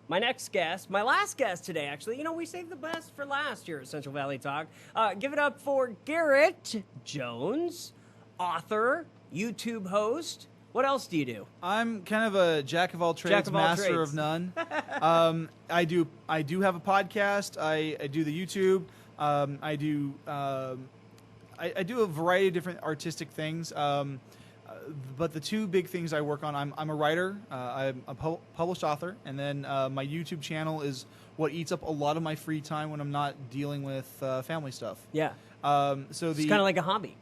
my next guest, my last guest today, actually. You know, we saved the best for last here at Central Valley Talk. Give it up for Garrett Jones, author, YouTube host. What else do you do? I'm kind of a jack of all trades, master of none. I do have a podcast. I do the YouTube. I do a variety of different artistic things. But the two big things I work on, I'm a writer, I'm a published author, and then my YouTube channel is what eats up a lot of my free time when I'm not dealing with family stuff. Yeah. So it's kind of like a hobby.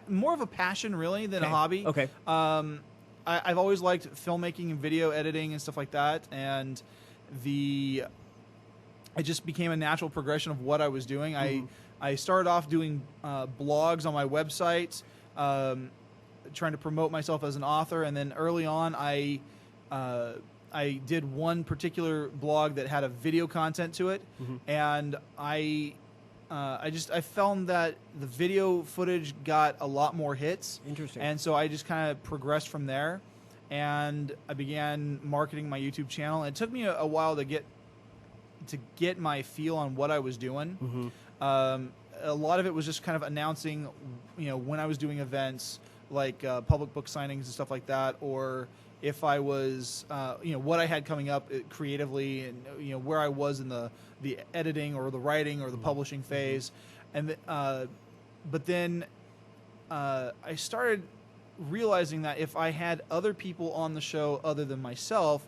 More of a passion, really, than a hobby. Okay. I've always liked filmmaking and video editing and stuff like that, and it just became a natural progression of what I was doing. Mm-hmm. I started off doing blogs on my website, trying to promote myself as an author, and then early on I did one particular blog that had a video content to it, and I found that the video footage got a lot more hits. Interesting. And so I just kind of progressed from there, and I began marketing my YouTube channel. And it took me a while to get my feel on what I was doing. A lot of it was just kind of announcing, when I was doing events like public book signings and stuff like that, or if I was, what I had coming up creatively, and where I was in the editing or the writing or the publishing phase, and but then I started realizing that if I had other people on the show other than myself,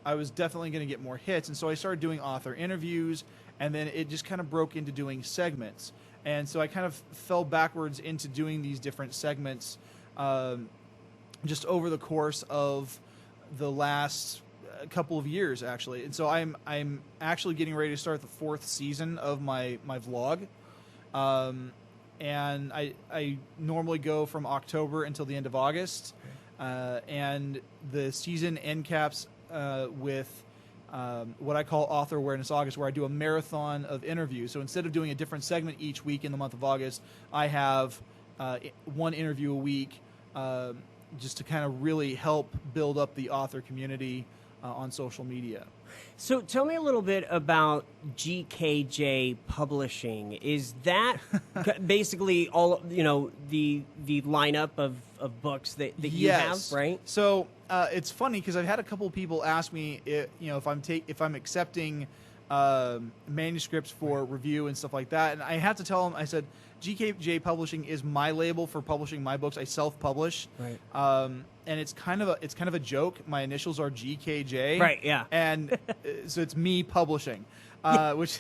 I was definitely going to get more hits, and so I started doing author interviews, and then it just kind of broke into doing segments, and so I kind of fell backwards into doing these different segments. Just over the course of the last couple of years, actually. And so I'm actually getting ready to start the 4th season of my vlog. And I normally go from October until the end of August. And the season end caps with what I call Author Awareness August, where I do a marathon of interviews. So instead of doing a different segment each week in the month of August, I have one interview a week, just to kind of really help build up the author community on social media. So tell me a little bit about GKJ Publishing. Is that basically all, the lineup of books that you have, right? So it's funny because I've had a couple of people ask me, if I'm accepting manuscripts for review and stuff like that, and I have to tell them, I said, GKJ Publishing is my label for publishing my books. I self-publish, right? And it's kind of a joke. My initials are GKJ, right? Yeah, and so it's me publishing, which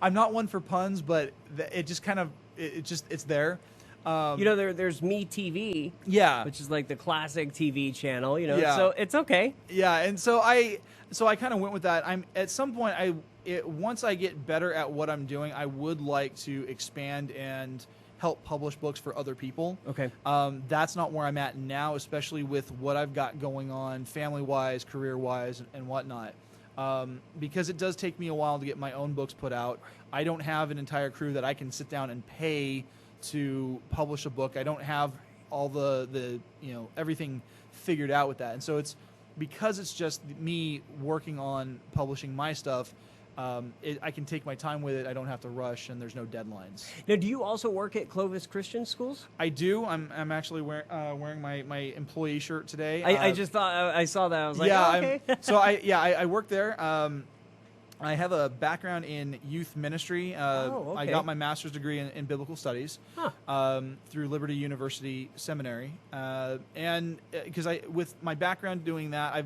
I'm not one for puns, but it just kind of it's there. There's Me TV, which is like the classic TV channel, so it's okay. Yeah, and so I kind of went with that. At some point, once I get better at what I'm doing, I would like to expand and help publish books for other people. Okay. That's not where I'm at now, especially with what I've got going on family-wise, career-wise, and whatnot. Because it does take me a while to get my own books put out. I don't have an entire crew that I can sit down and pay to publish a book. I don't have all the everything figured out with that. And so because it's just me working on publishing my stuff, I can take my time with it. I don't have to rush, and there's no deadlines. Now, do you also work at Clovis Christian Schools? I do. I'm actually wearing my employee shirt today. I just thought I saw that. I was like, okay. I work there. I have a background in youth ministry. Okay. I got my master's degree in biblical studies through Liberty University Seminary, and because with my background doing that,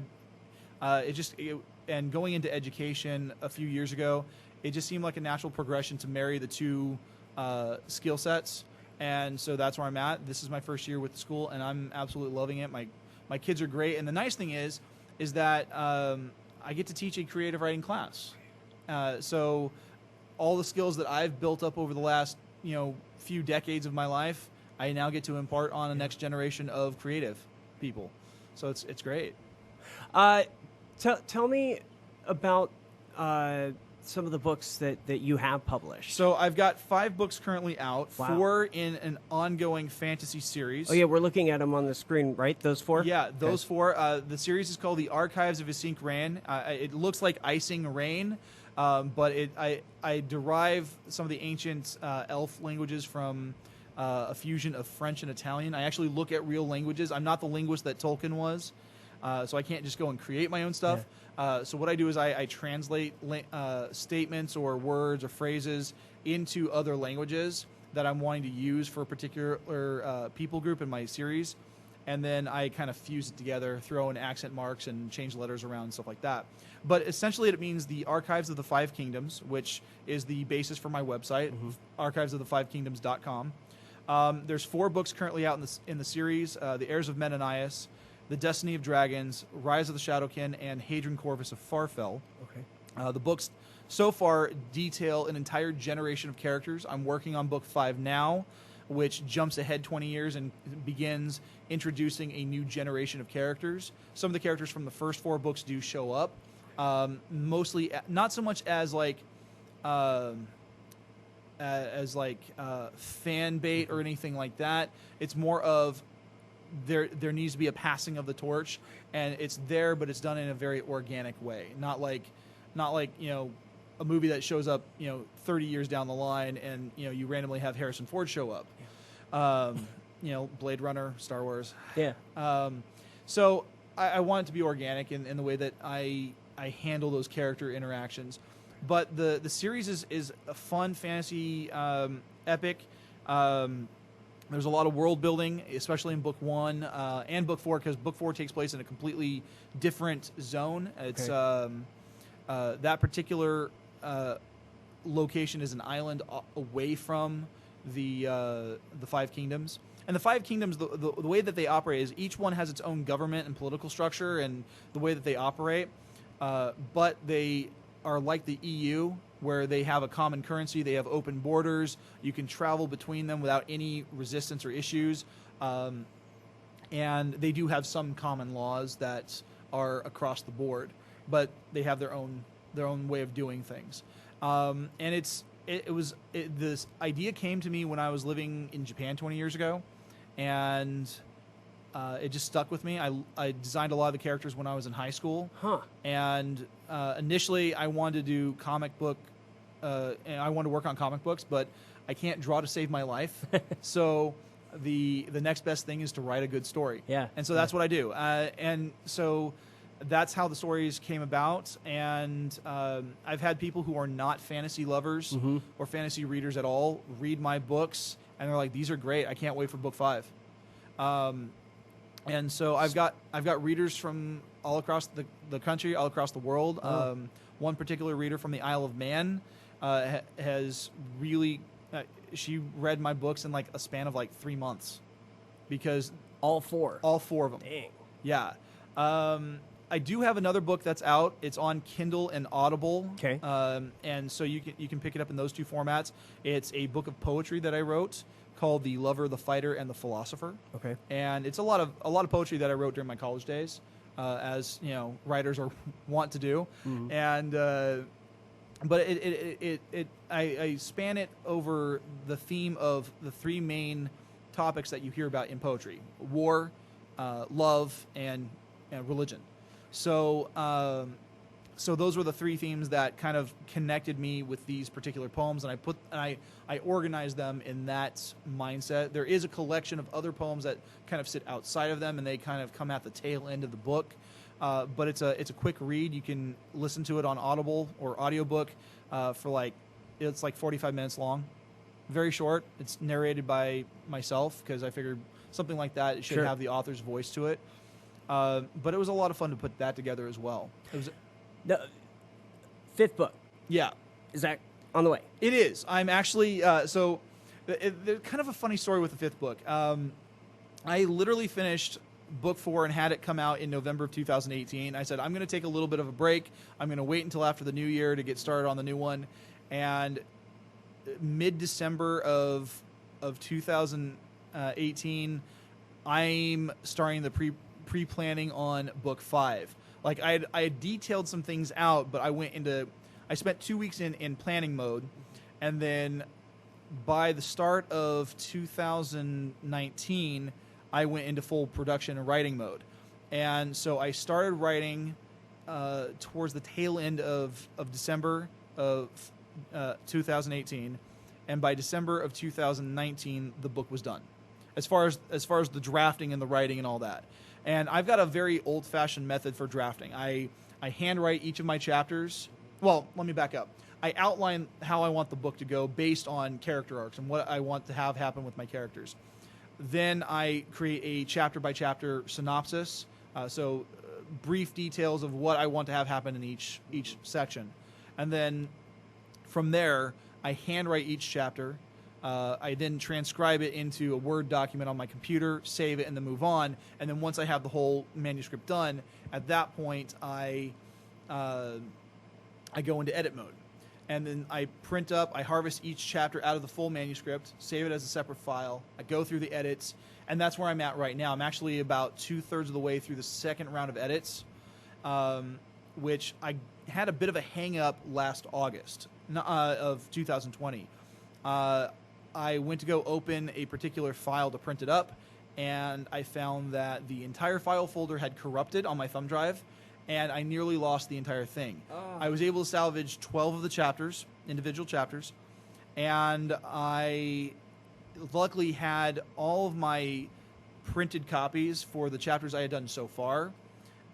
and going into education a few years ago, it just seemed like a natural progression to marry the two skill sets. And so that's where I'm at. This is my first year with the school, and I'm absolutely loving it. My kids are great. And the nice thing is that I get to teach a creative writing class. So all the skills that I've built up over the last few decades of my life, I now get to impart on the next generation of creative people. So it's great. Tell me about some of the books that you have published? So I've got 5 books currently out, Wow. 4 in an ongoing fantasy series. Oh yeah, we're looking at them on the screen, right? Those 4? Yeah, those 4. The series is called The Archives of Async Rain. It looks like icing rain, but I derive some of the ancient elf languages from a fusion of French and Italian. I actually look at real languages. I'm not the linguist that Tolkien was, so I can't just go and create my own stuff. So what I do is I translate statements or words or phrases into other languages that I'm wanting to use for a particular people group in my series, and then I kind of fuse it together, throw in accent marks and change letters around and stuff like that. But essentially it means the Archives of the Five Kingdoms, which is the basis for my website, archivesofthe5kingdoms.com. There's 4 books currently out in the series, The Heirs of Menenias, The Destiny of Dragons, Rise of the Shadowkin, and Hadron Corvus of Farfell. Okay. The books so far detail an entire generation of characters. I'm working on book 5 now, which jumps ahead 20 years and begins introducing a new generation of characters. Some of the characters from the first 4 books do show up, mostly not so much as fan bait or anything like that. It's more of there needs to be a passing of the torch, and it's there, but it's done in a very organic way. Not like a movie that shows up 30 years down the line, and you randomly have Harrison Ford show up. Blade Runner, Star Wars. Yeah. So I want it to be organic in the way that I handle those character interactions. But the series is a fun fantasy epic. There's a lot of world building, especially in book 1 and book 4, because book 4 takes place in a completely different zone. It's that particular location is an island away from the 5 kingdoms. And the 5 kingdoms, the way that they operate is each one has its own government and political structure and the way that they operate. But they are like the EU, where they have a common currency, they have open borders, you can travel between them without any resistance or issues, and they do have some common laws that are across the board, but they have their own way of doing things. And this idea came to me when I was living in Japan 20 years ago, and it just stuck with me. I designed a lot of the characters when I was in high school. And initially I wanted to do comic book, and I wanted to work on comic books, but I can't draw to save my life. So the next best thing is to write a good story. Yeah. And so that's what I do. And so that's how the stories came about. And I've had people who are not fantasy lovers or fantasy readers at all read my books, and they're like, "These are great. I can't wait for book 5." And so I've got readers from all across the country, all across the world. One particular reader from the Isle of Man has really she read my books in like a span of like 3 months, because all 4 of them. Dang. Yeah. I do have another book that's out. It's on Kindle and Audible. Okay. And so you can pick it up in those 2 formats. It's a book of poetry that I wrote called The Lover, the Fighter, and the Philosopher. Okay. And it's a lot of poetry that I wrote during my college days, as writers are want to do. And but I span it over the theme of the 3 main topics that you hear about in poetry: war, love, and religion. So so those were the 3 themes that kind of connected me with these particular poems, and I organized them in that mindset. There is a collection of other poems that kind of sit outside of them, and they kind of come at the tail end of the book. But it's a quick read. You can listen to it on Audible or audiobook for it's like 45 minutes long. Very short. It's narrated by myself, because I figured something like that, it should have the author's voice to it. But it was a lot of fun to put that together as well. It was The 5th book. Yeah. Is that on the way? It is. I'm actually there's kind of a funny story with the 5th book. I literally finished book 4 and had it come out in November of 2018. I said, I'm going to take a little bit of a break. I'm going to wait until after the new year to get started on the new one. And mid-December of 2018, I'm starting the pre-planning on book 5. Like I had detailed some things out, but I went into I spent 2 weeks in planning mode, and then by the start of 2019, I went into full production and writing mode. And so I started writing towards the tail end of December of 2018, and by December of 2019, the book was done. As far as the drafting and the writing and all that. And I've got a very old-fashioned method for drafting. I handwrite each of my chapters. Well, let me back up. I outline how I want the book to go based on character arcs and what I want to have happen with my characters. Then I create a chapter-by-chapter synopsis, brief details of what I want to have happen in each section. And then from there, I handwrite each chapter. I then transcribe it into a Word document on my computer, save it, and then move on. And then once I have the whole manuscript done, at that point, I go into edit mode. And then I harvest each chapter out of the full manuscript, save it as a separate file. I go through the edits, and that's where I'm at right now. I'm actually about 2/3 of the way through the second round of edits, which I had a bit of a hang-up last August of 2020. I went to go open a particular file to print it up, and I found that the entire file folder had corrupted on my thumb drive, and I nearly lost the entire thing. Oh. I was able to salvage 12 of the chapters, individual chapters, and I luckily had all of my printed copies for the chapters I had done so far,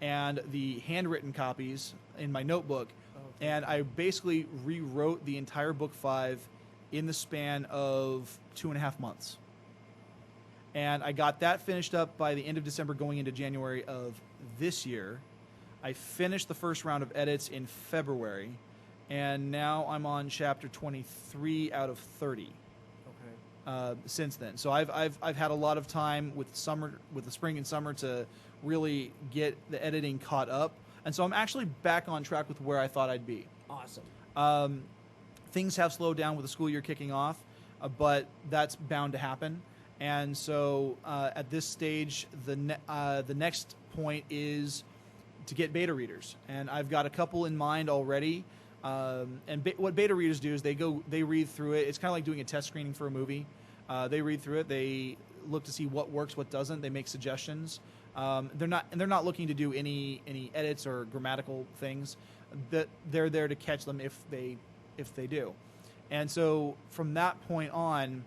and the handwritten copies in my notebook, and I basically rewrote the entire book 5 in the span of 2.5 months. And I got that finished up by the end of December going into January of this year. I finished the first round of edits in February, and now I'm on chapter 23 out of 30. Since then. So I've had a lot of time with the spring and summer to really get the editing caught up. And so I'm actually back on track with where I thought I'd be. Awesome. Things have slowed down with the school year kicking off, but that's bound to happen. And so at this stage, the next point is to get beta readers. And I've got a couple in mind already. What beta readers do is they read through it. It's kind of like doing a test screening for a movie. They read through it. They look to see what works, what doesn't. They make suggestions. They're not looking to do any edits or grammatical things. They're there to catch them if they do. And so from that point on,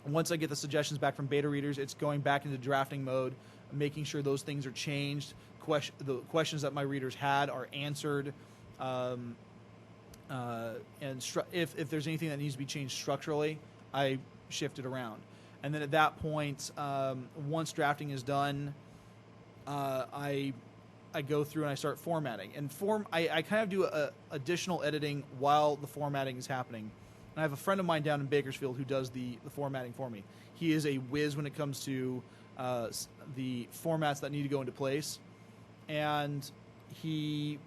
once I get the suggestions back from beta readers, it's going back into drafting mode, making sure those things are changed. The questions that my readers had are answered. If there's anything that needs to be changed structurally, I shift it around. And then at that point, once drafting is done, I go through and I start formatting. And I kind of do additional editing while the formatting is happening. And I have a friend of mine down in Bakersfield who does the formatting for me. He is a whiz when it comes to the formats that need to go into place. And he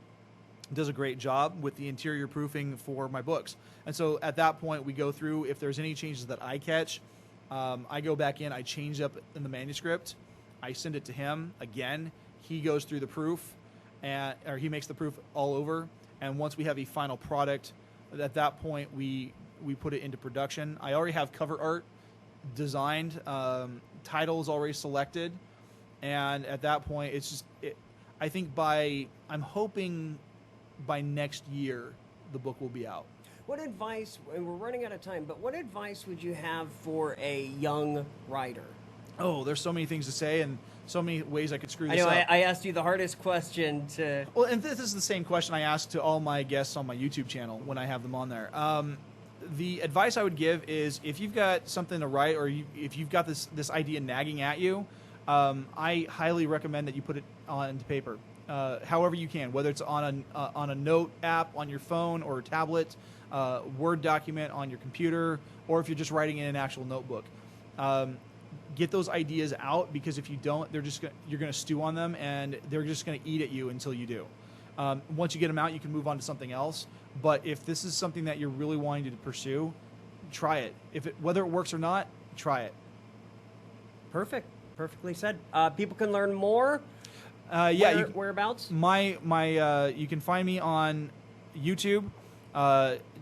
does a great job with the interior proofing for my books. And so at that point, we go through. If there's any changes that I catch, I go back in, I change up in the manuscript, I send it to him again. He goes through the proof, or he makes the proof all over. And once we have a final product, at that point, we put it into production. I already have cover art designed, titles already selected. And at that point, it's just, I think I'm hoping by next year, the book will be out. What advice, and we're running out of time, but what advice would you have for a young writer? Oh, there's so many things to say and so many ways I could screw this up. I asked you the hardest question to... Well, and this is the same question I ask to all my guests on my YouTube channel when I have them on there. The advice I would give is if you've got something to write or if you've got this idea nagging at you, I highly recommend that you put it onto paper. However you can, whether it's on a note app on your phone or a tablet, Word document on your computer, or if you're just writing in an actual notebook. Get those ideas out, because if you don't, you're going to stew on them, and they're just going to eat at you until you do. Once you get them out, you can move on to something else. But if this is something that you're really wanting to pursue, try it. Whether it works or not, try it. Perfect. Perfectly said. People can learn more. Whereabouts? Whereabouts? You can find me on YouTube.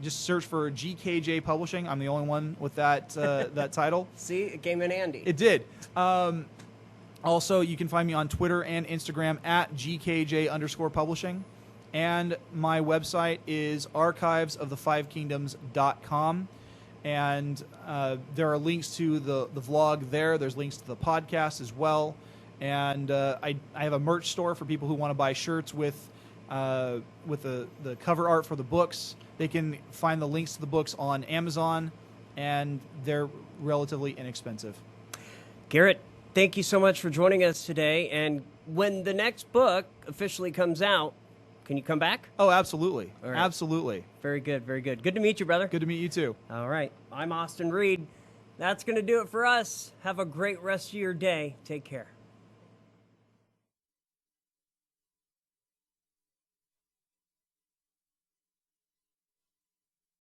Just search for GKJ Publishing. I'm the only one with that that title. See, it came in handy. It did. Also, you can find me on Twitter and Instagram at GKJ_publishing. And my website is archivesofthefivekingdoms.com. And there are links to the vlog there. There's links to the podcast as well. And I have a merch store for people who want to buy shirts with the cover art for the books. They can find the links to the books on Amazon, and they're relatively inexpensive. Garrett, thank you so much for joining us today. And when the next book officially comes out, can you come back? Oh, absolutely. All right. Absolutely. Very good, very good. Good to meet you, brother. Good to meet you, too. All right. I'm Austin Reed. That's going to do it for us. Have a great rest of your day. Take care.